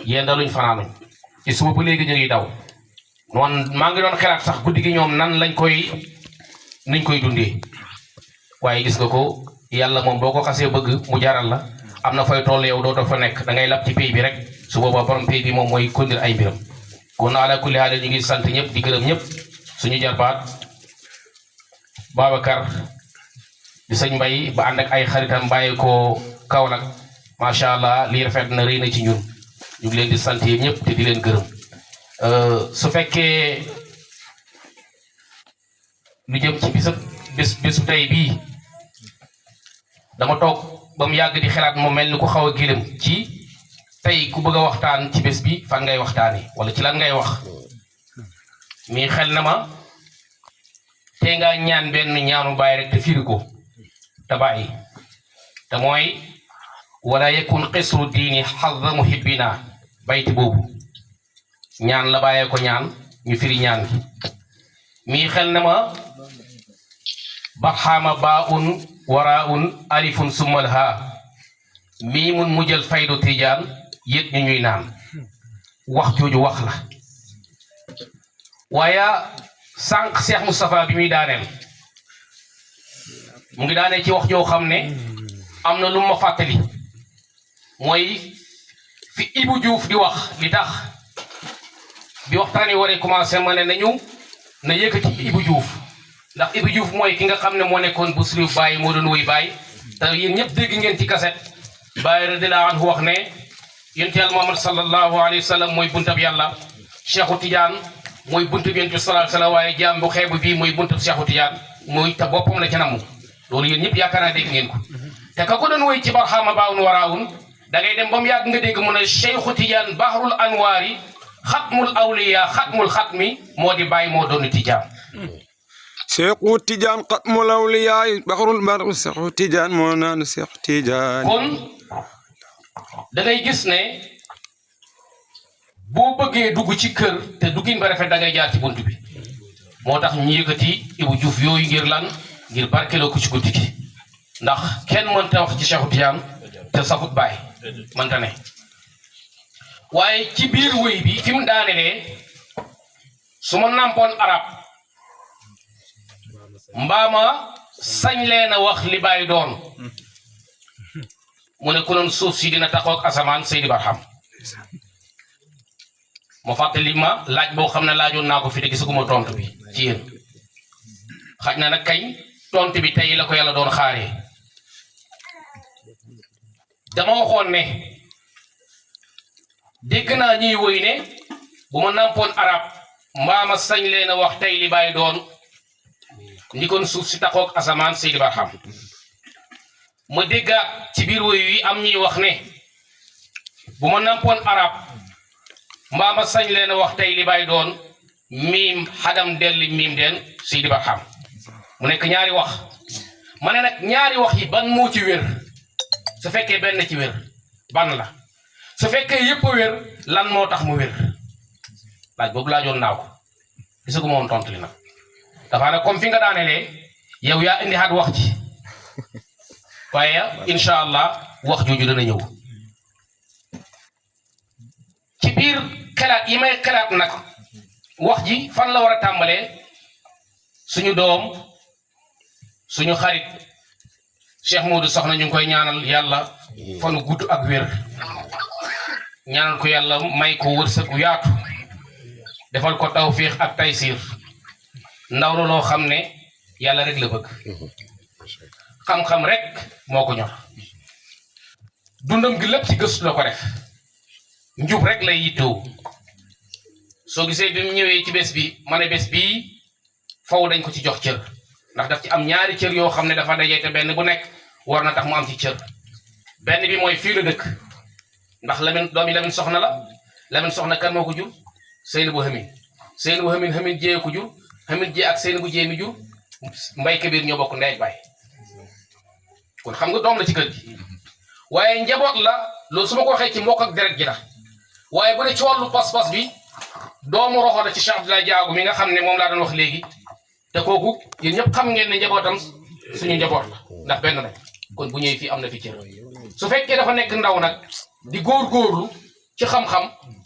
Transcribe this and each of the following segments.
yendaluñ fanaanuñ ci suba ba léegi ñu ngi daw noonu maa ngi doon xalaat sax guddi gi ñoom nan lañ koy dundee waaye gis nga ko yàlla moom boo ko xasee bëgg mu jaral la am na fay toll yow dootoo fa nekk da ngay lab ci pays bi rek su boobaa borom pays bi moom mooy kondir ay mbiram kon ala kulli haal ñu ngi sant ñëpp di gërëm ñëpp suñu jarbaat Babacar di sëñ Mbay ba ànd ak ay xaritam bàyyi ko Kaolack macha allah lii rafet na rëy na ci ñun ñu ngi leen di sant yéen ñëpp te di leen gërëm su fekkee lu jëm ci bisu tey bii dama toog ba mu yàgg di xalaat mu mel ni ku xaw a gëlëm ci tey ku bëgg a waxtaan ci bés bi fan ngay waxtaanee wala ci lan ngay wax mi xel na ma te nga ñaan benn ñaanu bàyyi rek te firi ko te bàyyi te mooy wala yakun qisru diini xadda muhibbina bayti boobu ñaan la bàyyee ko ñaan ñu firi ñaan gi mi xel na ma baxaama baaun waraun alifun summal haa miimun mujjal faydu tijaan yët ñu ñuy naan wax jooju wax la waaye sànq Cheikh Moustapha bi muy daaneel mu ngi daanee ci wax joo xam ne am na lu ma fàttali mooy fi Ibou Diouf di wax li tax bi waxtaan yi waree commencé ma ne nañu na yëkkati Ibou Diouf ndax Ibou Diouf mooy ki nga xam ne moo nekkoon bu suriw Baye moo doon woy Baye te yéen ñëpp dégg ngeen ci kaset Baye radiyallahu anhu wax ne yonent Yàlla Muhammad sallallahu alayhi wa sallam mooy buntab yàlla Cheikhu Tidiane mooy buntab yonent bi sallallahu alayhi wa sallam waaye jaam bu xeebu bii mooy buntab Cheikhu Tidiane mooy te boppam la ca namu loolu yéen ñëpp yaakaar naa dégg ngeen ko te ka ko doon woy ci barxaama baawun waraawun da ngay dem ba mu yàgg nga dégg mu ne Cheikhu Tidiane bahrul anwaari xatmul awliya xatmul xatmi moo di Baye moo doon Tidiane Seexu Tijaan xatmul awliyaa baxrul bar Seexu Tijaan moo naan Seexu Tijaan kon da ngay gis ne boo bëggee dugg ci kër te duggin ba rafet da ngay jaar ci bunt bi moo tax ñu yëkkati Ibou Diouf yooyu ngir lan ngir barkeloo ko ci guddi gi ndax kenn mënta wax ci Seexu Tijaan te safut Baay mënta ne waaye ci biir wëy bi fi mu daanelee su ma nampoon arab mbaama sañ leen a wax li Baay doon mu ne ku noon suuf si dina taxaw ak asamaan Seydi Barham ma fàttali ma laaj boo xam ne laajoon naa ko fi te gisaguma tontu bi ci yéen xaj na nag kañ tontu bi tey la ko yàlla doon xaaree dama waxoon ne dégg naa ñuy woy ne bu ma nampoon arab mbaama sañ leen a wax tey li Baay doon ni kon suuf si taxaw ak asamaan Seydi Barham ma déggaat ci biir woy wi am ñuy wax ne bu ma nampoon arab mbaama sañ leen a wax tey li Baay doon miim xadam delli miim den Seydi Barham mu nekk ñaari wax ma ne nag ñaari wax yi ban moo ci wér su fekkee benn ci wér ban la su fekkee yëpp a wér lan moo tax mu wér laaj boobu laajoon naa ko gisagu ma woon tontu li nag dafa ne comme fi nga daanelee yow yaa indi xaat wax ji waaye incha allah wax jooju dana ñëw ci biir xalaat yi may xalaat nag wax ji fan la war a tàmbalee suñu doom suñu xarit Cheikh Modou Soxna ñu ngi koy ñaanal yàlla fanu gudd ak wér ñaanal ko yàlla may ko wërsëg gu yaatu defal ko tawfiix ak taysiir ndaw la loo xam ne yàlla rek la bëgg xam-xam rek moo ko ñor dundam gi lépp ci gëstu la ko def njub rek lay yittoo soo gisee bi mu ñëwee ci bés bi ma ne bés bii faw dañ ko ci jox cër ndax daf ci am ñaari cër yoo xam ne dafa dajee te benn bu nekk war na tax mu am ci cër benn bi mooy fii la dëkk ndax Lamine doomi Lamine Soxna la Lamine Soxna kan moo ko jur Seynabou Hamine Seynabou Hamine Hamine jee ko jur Hamine jee ak Seynabou jee mi jur Mbay Kabir ñoo bokk ndey ak baay kon xam nga doom la ci kër gi waaye njaboot la loolu su ma ko waxee ci mbokk ak deret gi la waaye bu ne ci wàllu pas-pas bi doomu roxo la ci Cheikh Abdoulaye Diago mi nga xam ne moom laa doon wax léegi te kooku yéen ñëpp xam ngeen ne njabootam suñu njaboot la ndax benn nag kon bu ñëwee fii am na fi cër su fekkee dafa nekk ndaw nag di góorgóorlu ci xam-xam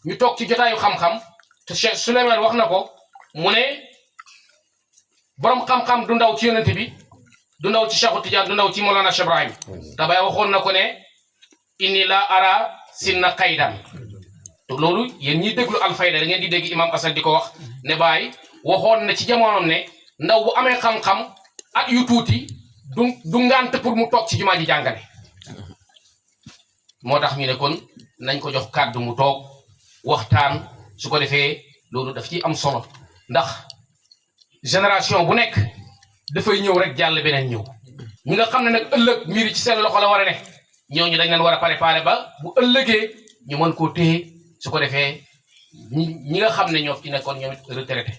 ñu toog ci jotaayu xam-xam te Cheikh Souleymane wax na ko mu ne borom xam-xam du ndaw ci yonent bi du ndaw ci Cheikh Tidiane du ndaw ci Mawlana Cheikh Ibrahim te Baye waxoon na ko ne inni la ara sinna qaydan te loolu yéen ñi déglu Alfayda da ngeen di dégg imam Assane di ko wax ne Baye waxoon na ci jamonoom ne ndaw bu amee xam-xam at yu tuuti du ngant pour mu toog ci jumaa ji jàngale moo tax ñu ne kon nañ ko jox kàddu mu toog waxtaan su ko defee loolu daf ci am solo ndax génération bu nekk dafay ñëw rek jàll beneen ñëw ñi nga xam ne nag ëllëg mbiri ci seen loxo la war a ne ñooñu dañ leen war a préparer ba bu ëllëgee ñu mën koo téye su ko defee ñi nga xam ne ñoo ci nekkoon ñoom it retraité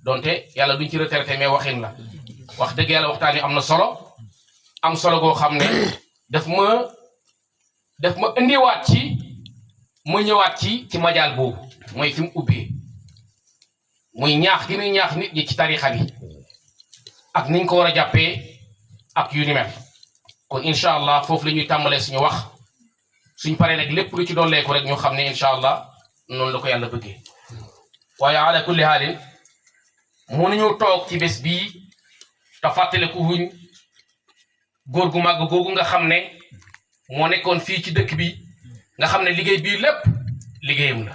donte yàlla duñ ci retraité mais waxin la wax dëgg yàlla waxtaan wi am solo goo xam ne daf ma indiwaat ci ma ñëwaat ci majaal boobu mooy fi mu ubbee muy ñaax gi muy ñaax nit ñi ci tarixa bi ak niñ ko war a jàppee ak yu ni mel kon incha allah foofu la ñuy tàmbalee suñu wax suñ paree nag lépp lu ci dolleeku rek ñu xam ne incha allah noonu la ko yàlla bëggee waaye ala kulli haalin mënuñu toog ci bés bii te fàttaliku wuñ góor gu màgg googu nga xam ne moo nekkoon fii ci dëkk bi nga xam ne liggéey bii lépp liggéeyam la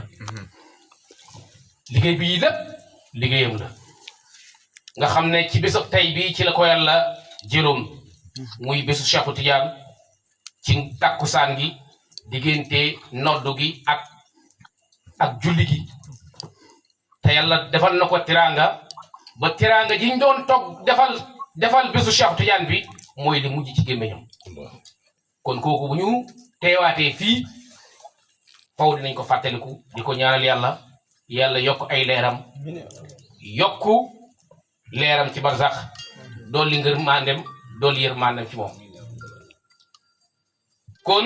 liggéey bii lépp liggéeyam la nga xam ne ci bésu tey bii ci la ko yàlla jëloon muy bésu Cheikhu Tidiane ci takkusaan gi diggante noddu gi ak julli gi te yàlla defal na ko tiraanga ba tiraanga jiñ doon toog defal bésu Cheikhu Tidiane bi mooy li mujj ci gémmiñam kon kooku bu ñu teewaatee fii faw dinañ ko fàttaliku di ko ñaanal yàlla yokk ay leeram yokku leeram ci barsax dolli ngër mandem dolli yër mandem ci moom kon